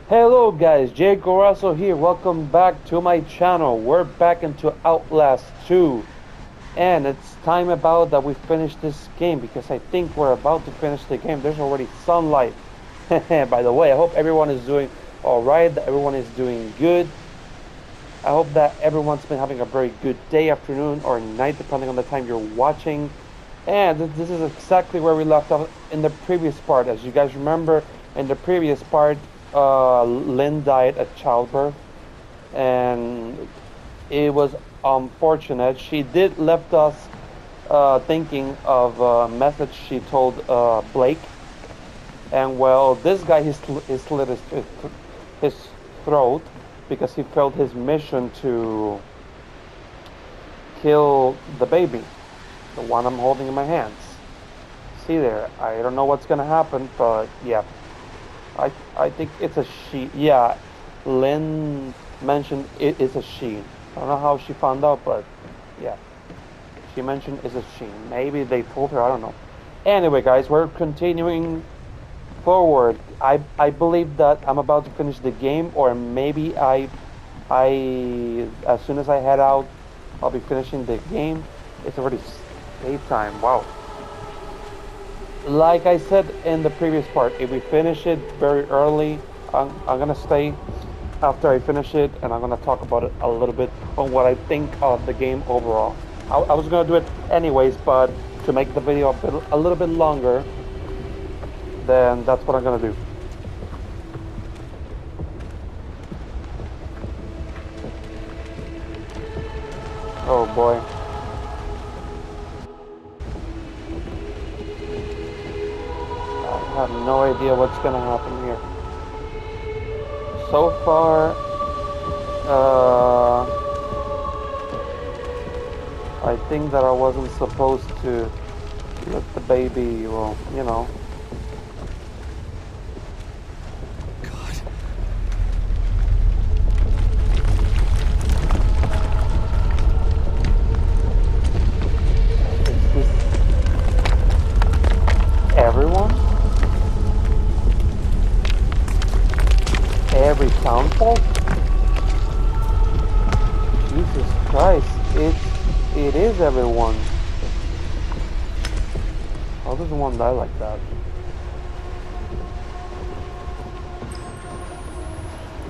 Hello guys, Jay Gorasso here. Welcome back to my channel. We're back into Outlast 2. And it's time about that we finish this game because I think we're about to finish the game. There's already sunlight. By the way, I hope everyone is doing alright, that everyone is doing good. I hope that everyone's been having a very good day, afternoon, or night, depending on the time you're watching. And this is exactly where we left off in the previous part. As you guys remember, in the previous part, Lynn died at childbirth, and it was unfortunate. She did left us thinking of a message she told Blake, and well, this guy he slit his throat because he felt his mission to kill the baby, the one I'm holding in my hands. See there, I don't know what's gonna happen, but yeah, I think it's a she. Yeah, Lynn mentioned it is a she. I don't know how she found out, but yeah, she mentioned it's a she. Maybe they told her. I don't know. Anyway, guys, we're continuing forward. I believe that I'm about to finish the game, or maybe I as soon as I head out, I'll be finishing the game. It's already daytime. Wow. Like I said in the previous part, if we finish it very early, I'm gonna stay after I finish it, and I'm gonna talk about it a little bit on what I think of the game overall. I was gonna do it anyways, but to make the video a little bit longer, then that's what I'm gonna do. Oh boy. I have no idea what's gonna happen here. So far, I think that I wasn't supposed to let the baby, well, you know. God. Is this everyone? Every townfolk? Jesus Christ, it is everyone. How does one die like that?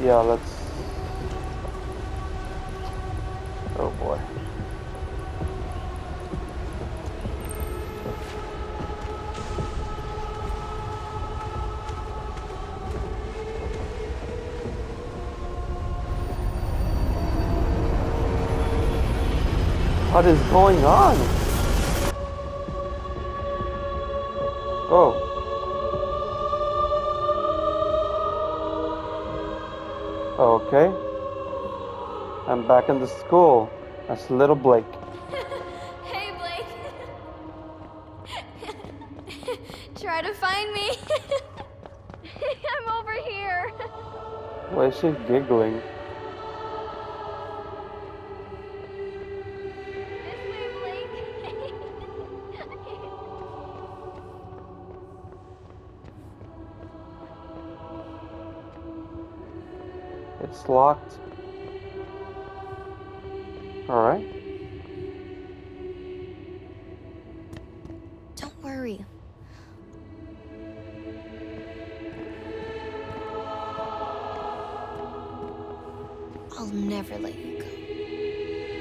Yeah, let's. Oh boy. What is going on? Oh, okay. I'm back in the school as little Blake. Hey, Blake. Try to find me. I'm over here. Why is she giggling? This way, Blake. It's locked. Alright. Don't worry. I'll never let you go.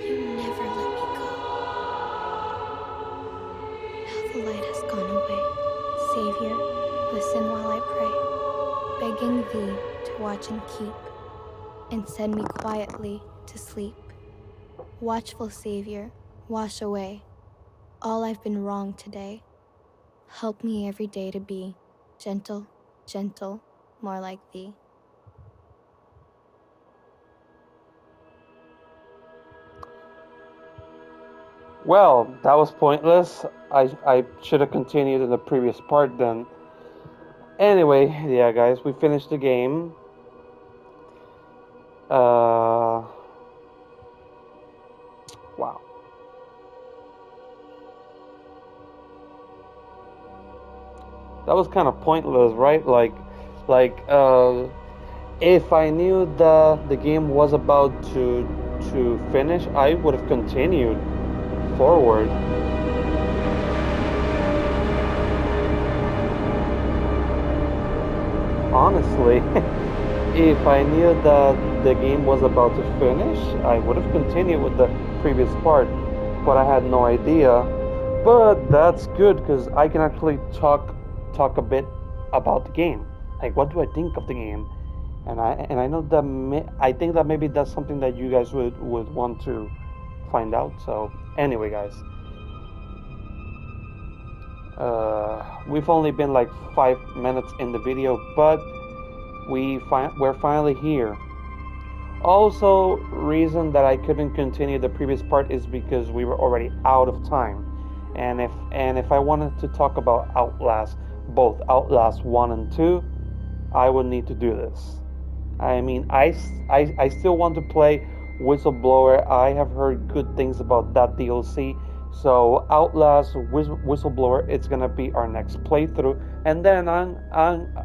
You never let me go. Now the light has gone away. Savior, listen while I pray, begging thee to watch and keep, and send me quietly to sleep. Watchful Savior, wash away all I've been wrong today. Help me every day to be gentle, gentle, more like thee. Well, that was pointless. I should have continued in the previous part then. Anyway, yeah, guys, we finished the game. Wow. That was kind of pointless, right? Like, If I knew that the game was about to finish, I would have continued forward. Honestly, if I knew that the game was about to finish, I would have continued with the previous part, but I had no idea. But that's good because I can actually talk a bit about the game. Like, what do I think of the game? And I know that I think that maybe that's something that you guys would want to find out. So anyway, guys, we've only been like 5 minutes in the video, but we're finally here. Also, reason that I couldn't continue the previous part is because we were already out of time. And if I wanted to talk about Outlast, both Outlast 1 and 2, I would need to do this. I mean, I still want to play Whistleblower. I have heard good things about that DLC. So Outlast Whistleblower, it's gonna be our next playthrough, and then I'm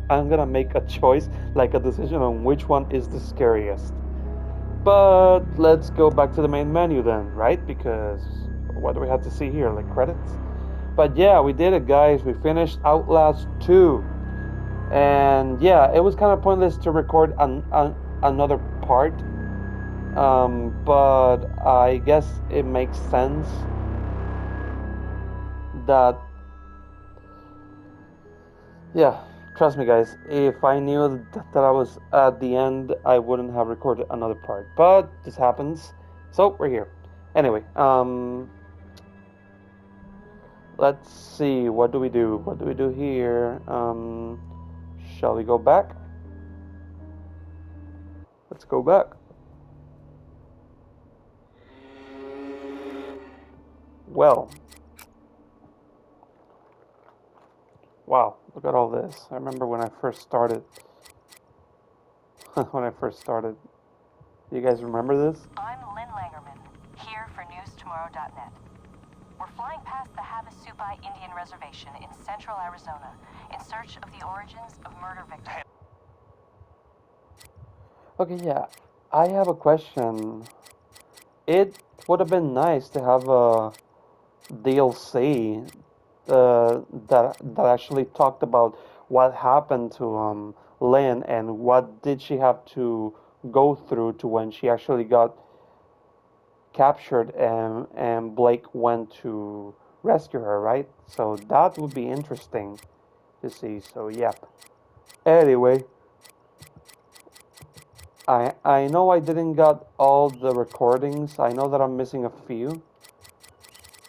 gonna make a choice, like a decision on which one is the scariest. But let's go back to the main menu then, right? Because what do we have to see here? Like credits? But yeah, we did it, guys. We finished Outlast 2. And yeah, it was kind of pointless to record another part. But I guess it makes sense that, yeah, trust me, guys, if I knew that I was at the end, I wouldn't have recorded another part. But this happens. So we're here. Anyway, let's see. What do we do? What do we do here? Shall we go back? Let's go back. Well, wow, look at all this. I remember when I first started. When I first started. You guys remember this? I'm Lynn Langerman, here for NewsTomorrow.net. We're flying past the Havasupai Indian Reservation in central Arizona in search of the origins of murder victims. Okay, yeah. I have a question. It would have been nice to have a DLC that actually talked about what happened to Lynn and what did she have to go through to when she actually got captured and Blake went to rescue her, right? So that would be interesting to see. So yep. Anyway, I know I didn't got all the recordings. I know that I'm missing a few,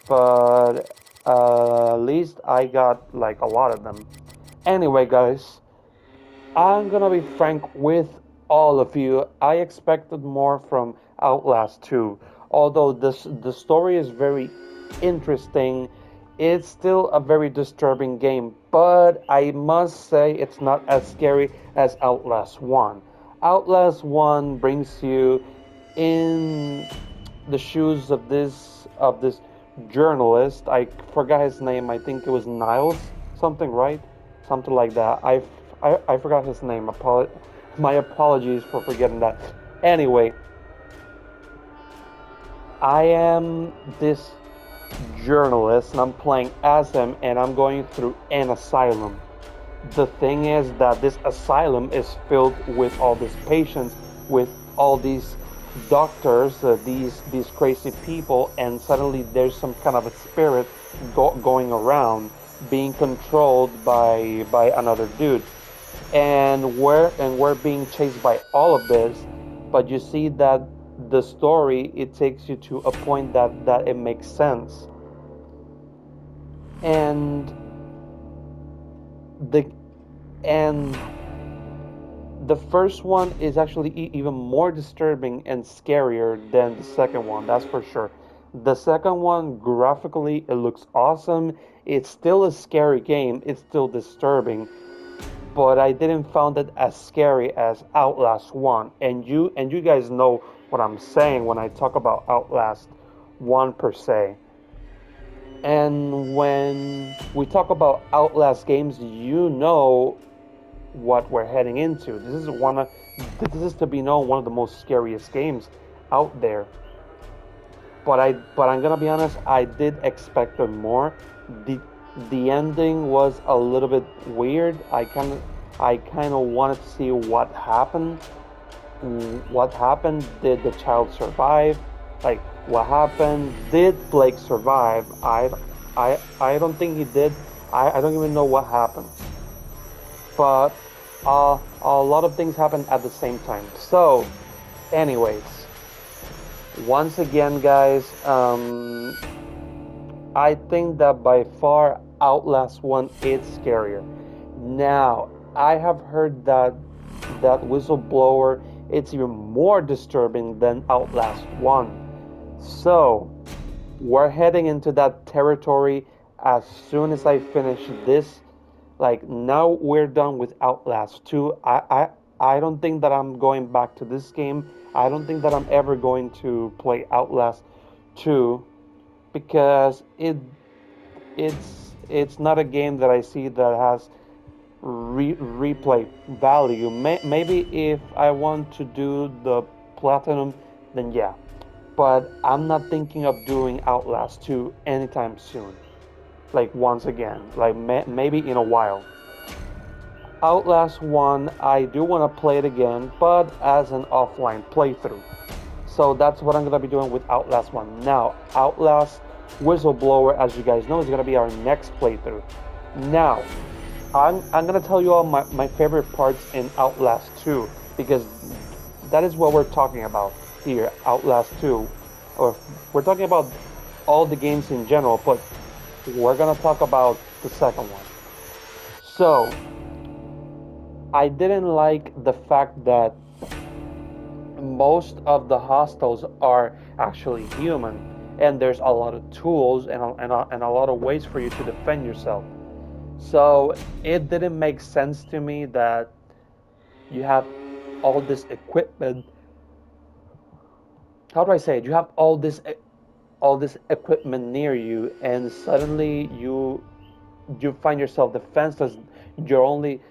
but at least I got like a lot of them. Anyway, guys, I'm gonna be frank with all of you. I expected more from Outlast 2. Although the story is very interesting, it's still a very disturbing game. But I must say it's not as scary as Outlast 1. Outlast 1 brings you in the shoes of this journalist. I forgot his name. I think it was Niles, something, right? Something like that. I forgot his name. My apologies for forgetting that. Anyway, I am this journalist and I'm playing as him and I'm going through an asylum. The thing is that this asylum is filled with all these patients, with all these doctors, these crazy people, and suddenly there's some kind of a spirit going around, being controlled by another dude, and we're being chased by all of this. But you see that the story, it takes you to a point that it makes sense, and the and the first one is actually even more disturbing and scarier than the second one, that's for sure. The second one, graphically, it looks awesome. It's still a scary game, it's still disturbing, but I didn't find it as scary as Outlast 1. And you guys know what I'm saying when I talk about Outlast 1 per se. And when we talk about Outlast games, you know what we're heading into. This is to be known one of the most scariest games out there. But I'm gonna be honest, I did expect more. The the ending was a little bit weird. I kind of wanted to see what happened. What happened? Did the child survive? Like what happened? Did Blake survive? I don't think he did. I don't even know what happened. But a lot of things happened at the same time. So, anyways, once again, guys, I think that by far Outlast 1 is scarier. Now, I have heard that whistleblower it's even more disturbing than Outlast 1. So, we're heading into that territory as soon as I finish this. Like now we're done with Outlast 2. I don't think that I'm going back to this game. I don't think that I'm ever going to play Outlast 2 because it's not a game that I see that has replay value. Maybe if I want to do the platinum, then yeah. But I'm not thinking of doing Outlast 2 anytime soon. Like once again, like maybe in a while. Outlast 1, I do want to play it again, but as an offline playthrough. So that's what I'm going to be doing with Outlast 1. Now, Outlast Whistleblower, as you guys know, is going to be our next playthrough. Now, I'm going to tell you all my favorite parts in Outlast 2, because that is what we're talking about here, Outlast 2. Or we're talking about all the games in general, but we're going to talk about the second one. So, I didn't like the fact that most of the hostels are actually human, and there's a lot of tools and a lot of ways for you to defend yourself. So it didn't make sense to me that you have all this equipment. How do I say it? You have all this equipment near you, and suddenly you find yourself defenseless. Your only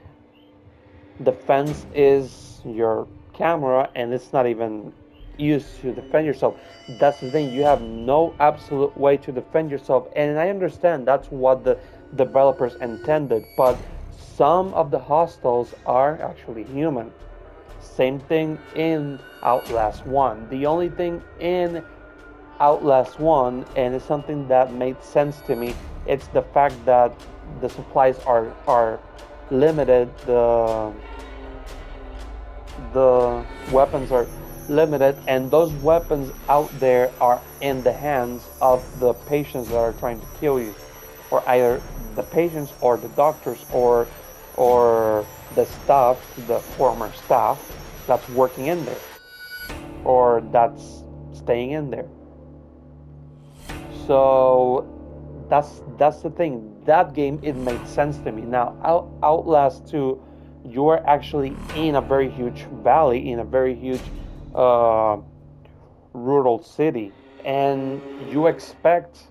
defense is your camera, and it's not even used to defend yourself. That's the thing, you have no absolute way to defend yourself, and I understand that's what the developers intended, but some of the hostels are actually human. Same thing in Outlast 1. The only thing in Outlast 1, and it's something that made sense to me, it's the fact that the supplies are limited, the weapons are limited, and those weapons out there are in the hands of the patients that are trying to kill you, or either the patients or the doctors or the staff, the former staff that's working in there or that's staying in there. So that's the thing. That game it made sense to me. Now Outlast 2, you are actually in a very huge valley, in a very huge uh, rural city, and you expect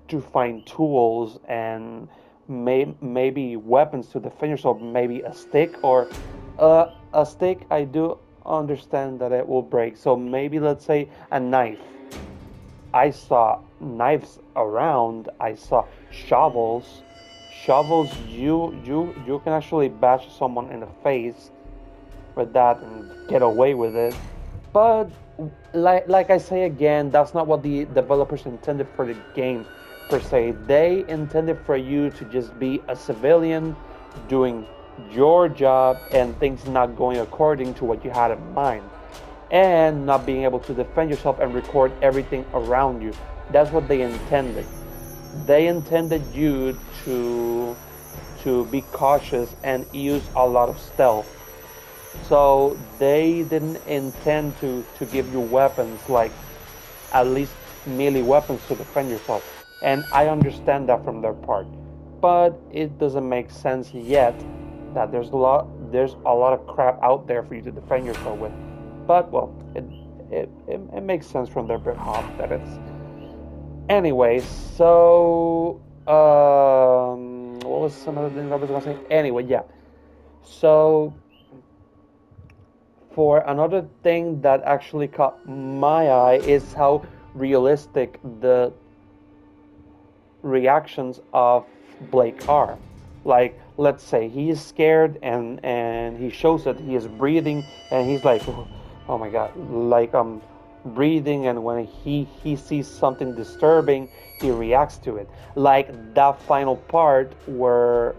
to find tools and maybe weapons to defend yourself. Maybe a stick or a stick. I do understand that it will break. So maybe let's say a knife. I saw knives around. I saw shovels. Shovels. You can actually bash someone in the face with that and get away with it. But like I say again, that's not what the developers intended for the game per se. They intended for you to just be a civilian doing your job and things not going according to what you had in mind and not being able to defend yourself and record everything around you. That's what they intended. They intended you to be cautious and use a lot of stealth. So they didn't intend to give you weapons like at least melee weapons to defend yourself. And I understand that from their part. But it doesn't make sense yet that there's a lot of crap out there for you to defend yourself with. But well, it makes sense from their behalf that it's anyway. So what was some other thing I was gonna say? Anyway, yeah. So, for another thing that actually caught my eye is how realistic the reactions of Blake are. Like, let's say he is scared and he shows that he is breathing and he's like, oh my god, like breathing, and when he sees something disturbing, he reacts to it. Like that final part where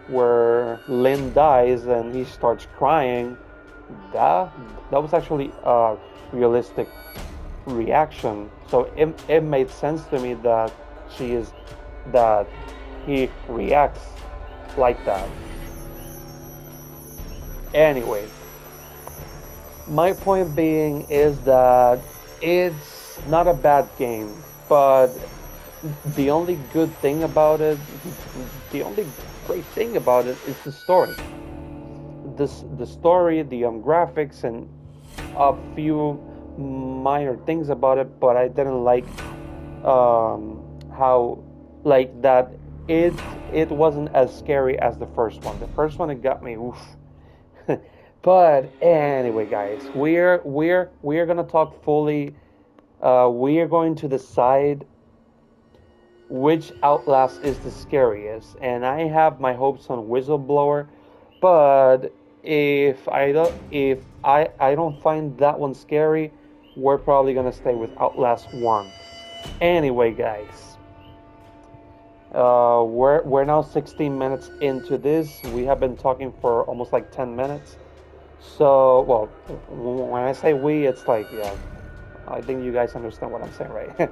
Lynn dies and he starts crying. That that was actually a realistic reaction. So it made sense to me that she is that he reacts like that. Anyways, my point being is that it's not a bad game, but the only good thing about it, the only great thing about it is the story. The story, the graphics, and a few minor things about it, but I didn't like how like that it it wasn't as scary as the first one. The first one it got me oof. But anyway, guys, we're gonna talk fully. We are going to decide which Outlast is the scariest, and I have my hopes on Whistleblower, but if I don't find that one scary, we're probably gonna stay with Outlast One. Anyway, guys, we're now 16 minutes into this. We have been talking for almost like 10 minutes. So, well, when I say we, it's like, yeah, I think you guys understand what I'm saying, right?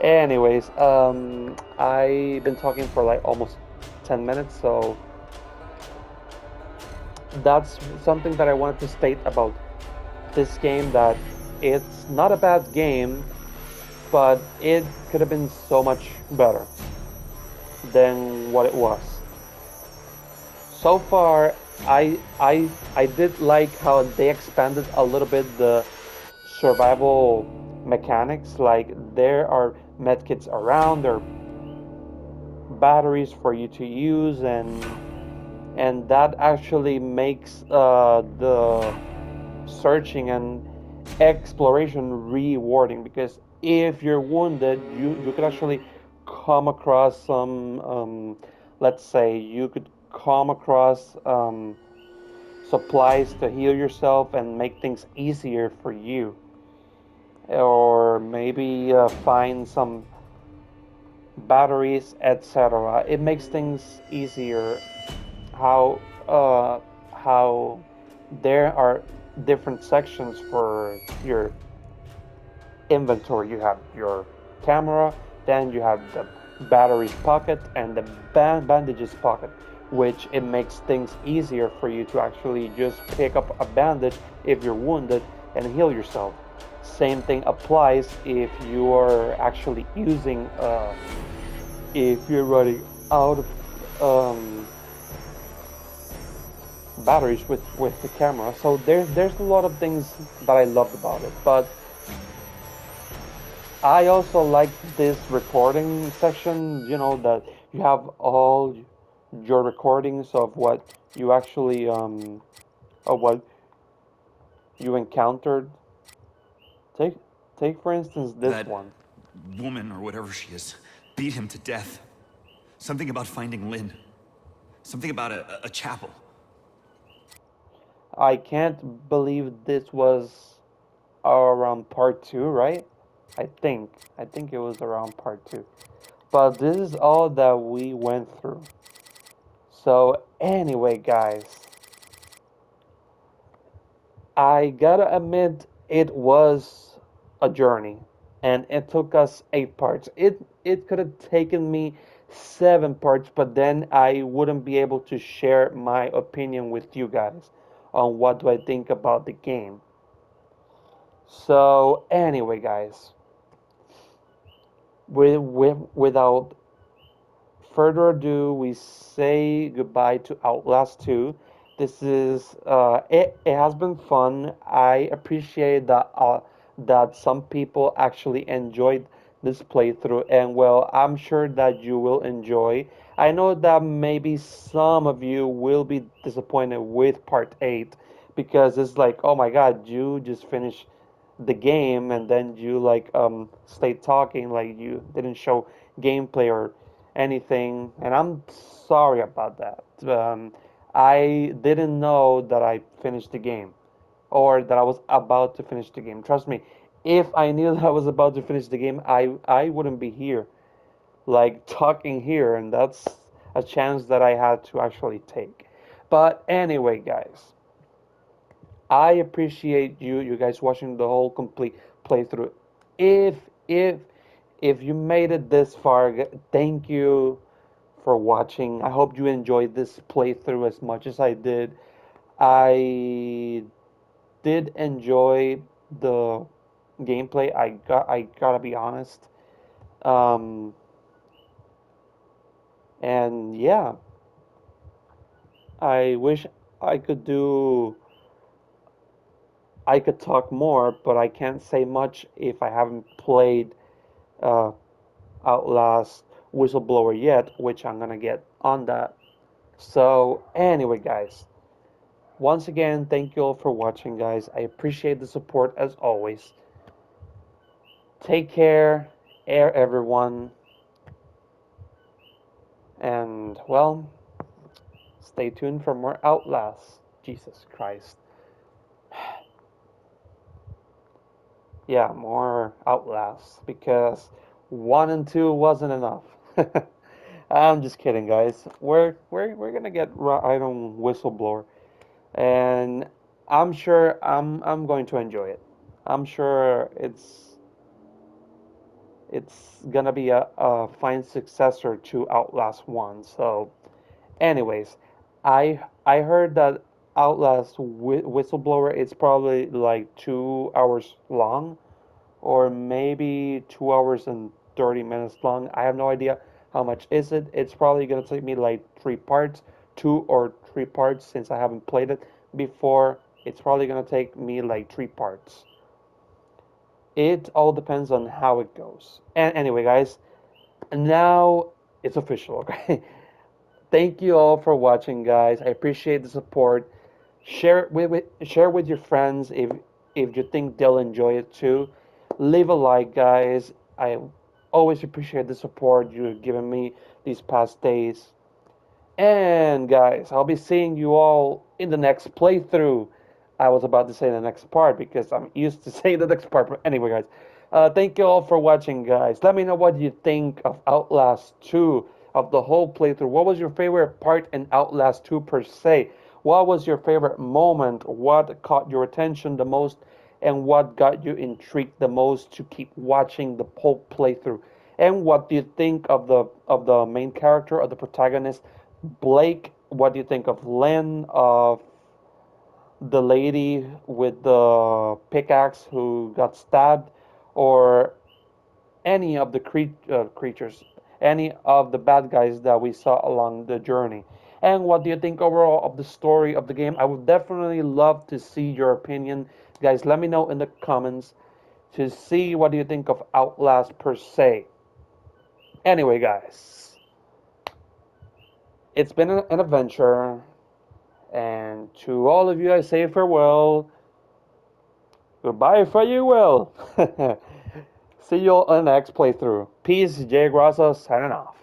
Anyways, I've been talking for like almost 10 minutes, so that's something that I wanted to state about this game, that it's not a bad game, but it could have been so much better than what it was. So far, I did like how they expanded a little bit the survival mechanics. Like there are medkits around, there are batteries for you to use, and that actually makes the searching and exploration rewarding, because if you're wounded, you could actually come across some let's say you could come across supplies to heal yourself and make things easier for you, or maybe find some batteries, etc. It makes things easier. How how there are different sections for your inventory. You have your camera, then you have the batteries pocket and the bandages pocket, which it makes things easier for you to actually just pick up a bandage if you're wounded and heal yourself. Same thing applies if you are actually using if you're running out of batteries with the camera. So there's a lot of things that I loved about it, but I also like this recording section. You know that you have all your recordings of what you actually of what you encountered. Take take for instance this That one. woman, or whatever she is, beat him to death. Something about finding Lynn. Something about a chapel. I can't believe this was around part two, right? I think it was around part two. But this is all that we went through. So anyway, guys, I gotta admit it was a journey, and it took us 8 parts. It could have taken me 7 parts, but then I wouldn't be able to share my opinion with you guys on what do I think about the game. So anyway, guys, without further ado, we say goodbye to Outlast 2. This is it has been fun. I appreciate that some people actually enjoyed this playthrough, and well, I'm sure that you will enjoy. I know that maybe some of you will be disappointed with part 8 because it's like, oh my god, you just finished the game and then you like stayed talking like you didn't show gameplay or anything, and I'm sorry about that. I didn't know that I finished the game or that I was about to finish the game. Trust me, if I knew that I was about to finish the game, I wouldn't be here, like talking here, and that's a chance that I had to actually take. But anyway, guys, I appreciate you guys watching the whole complete playthrough. If if if you made it this far, thank you for watching. I hope you enjoyed this playthrough as much as I did. I did enjoy the gameplay. I gotta be honest. Um, and yeah, I wish I could do I could talk more, but I can't say much if I haven't played uh, Outlast Whistleblower yet, which I'm gonna get on that. So anyway, guys, once again, thank you all for watching, guys. I appreciate the support as always. Take care, everyone, and well, stay tuned for more Outlast. Jesus Christ. Yeah, more Outlast because 1 and 2 wasn't enough. I'm just kidding, guys. We're gonna get right on Whistleblower, and I'm sure I'm going to enjoy it. I'm sure it's gonna be a fine successor to Outlast 1. So, anyways, I heard that Outlast Whistleblower is probably like 2 hours long, or maybe 2 hours and 30 minutes long. I have no idea how much is it. It's probably gonna take me like 3 parts, 2 or 3 parts since I haven't played it before. It's probably gonna take me like 3 parts. It all depends on how it goes. And anyway, guys, now it's official. Okay. Thank you all for watching, guys. I appreciate the support. Share with your friends if you think they'll enjoy it too. Leave a like, guys. I always appreciate the support you've given me these past days. And guys, I'll be seeing you all in the next playthrough. I was about to say the next part because I'm used to saying the next part. But anyway, guys, thank you all for watching, guys. Let me know what you think of Outlast 2, of the whole playthrough. What was your favorite part in Outlast 2 per se? What was your favorite moment? What caught your attention the most? And what got you intrigued the most to keep watching the whole playthrough? And what do you think of the main character, of the protagonist, Blake? What do you think of Lynn, of the lady with the pickaxe who got stabbed, or any of the creatures, any of the bad guys that we saw along the journey? And what do you think overall of the story of the game? I would definitely love to see your opinion. Guys, let me know in the comments to see what do you think of Outlast per se. Anyway, guys, it's been an adventure, and to all of you I say farewell. Goodbye for you will. See you all on the next playthrough. Peace, Jay Grasso signing off.